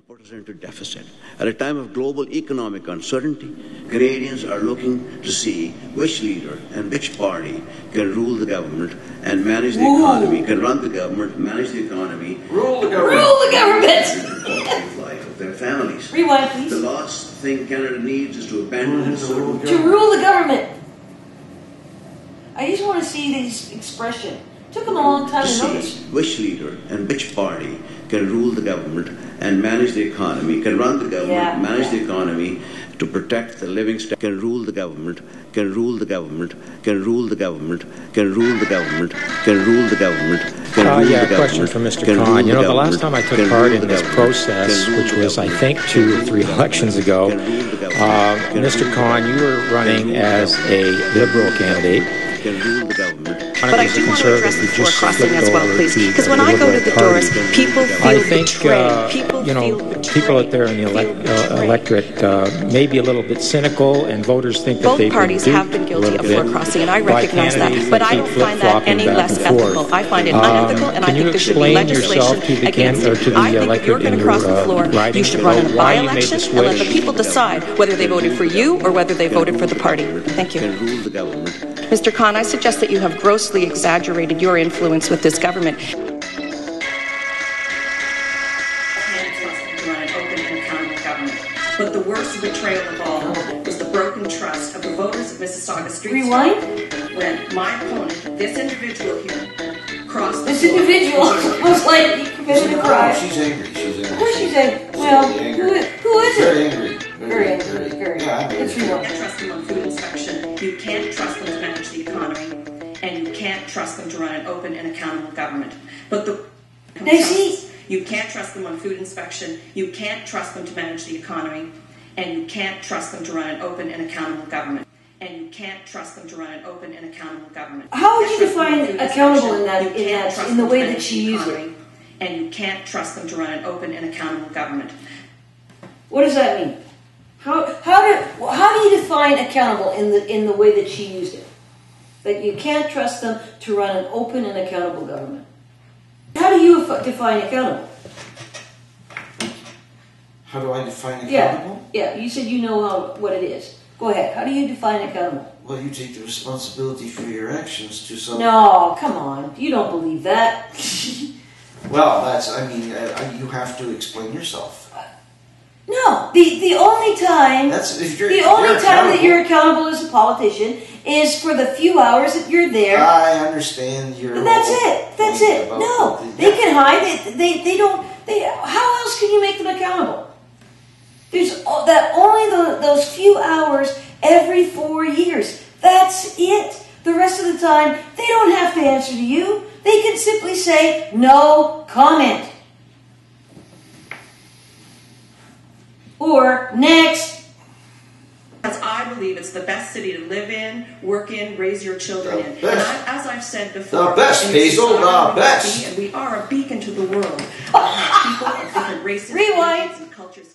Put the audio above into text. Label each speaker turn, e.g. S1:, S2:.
S1: Put us into deficit. At a time of global economic uncertainty, Canadians are looking to see which leader and which party can rule the government and manage the economy, can run the government, manage the economy,
S2: rule the government,
S1: the quality of life of their families.
S3: Rewind, please.
S1: The last thing Canada needs is to abandon its
S3: to rule the government. I just want to see this expression. Took them a long time to notice.
S1: Which leader and which party can rule the government and manage the economy, can run the government, manage the economy to protect the living standard, can rule the government, can rule the government, can rule the government, can rule the government, can rule the government, can rule the government.
S4: Question for Mr. Khan. You know, the last time I took part in this process, which was, I think, 2 or 3 elections ago, Mr. Khan, you were running as a Liberal candidate.
S5: But I do want to address the floor crossing as well, please. Because when I go to the doors, people feel betrayed.
S4: People out there in the electorate may be a little bit cynical, and voters think that
S5: both parties have been guilty of floor crossing, and I recognize that. But I don't find that any less ethical. I find it unethical, and I think there should be legislation against it. I think if you're going to cross the floor, you should run a by-election and let the people decide whether they voted for you or whether they voted for the party. Thank you. Mr. Khan, I suggest that you have grossly exaggerated your influence with this government. But the worst betrayal of all was the broken trust of the voters of Mississauga Streetsville. When my opponent, this individual here, crossed the floor.
S3: This individual was like, he committed a crime.
S2: She's angry. She's angry.
S3: Of course she's angry. Well, who is it?
S2: Very angry.
S3: Very angry. Very angry.
S5: You can't trust them on food inspection. You can't trust them to manage the economy. And you can't trust them to run an open and accountable government. But you can't trust them on food inspection. You can't trust them to manage the economy. And you can't trust them to run an open and accountable government. And you can't trust them to run an open and accountable government.
S3: How would you define accountable in the way that she used it?
S5: And you can't trust them to run an open and accountable government.
S3: What does that mean? How do you define accountable in the way that she used it? That you can't trust them to run an open and accountable government. How do you define accountable?
S2: How do I define accountable?
S3: Yeah. You said you know what it is. Go ahead. How do you define accountable?
S2: Well, you take the responsibility for your actions to some...
S3: No, come on. You don't believe that.
S2: Well, you have to explain yourself.
S3: No, the only time that you're accountable as a politician is for the few hours that you're there.
S2: I understand your.
S3: That's it. No, they can hide. They don't. How else can you make them accountable? There's only those few hours every 4 years. That's it. The rest of the time, they don't have to answer to you. They can simply say no comment. Or next.
S5: As I believe it's the best city to live in, work in, raise your children in. And as I've said before,
S2: the best, Hazel, the best.
S5: And we are a beacon to the world. People of different races, and cultures.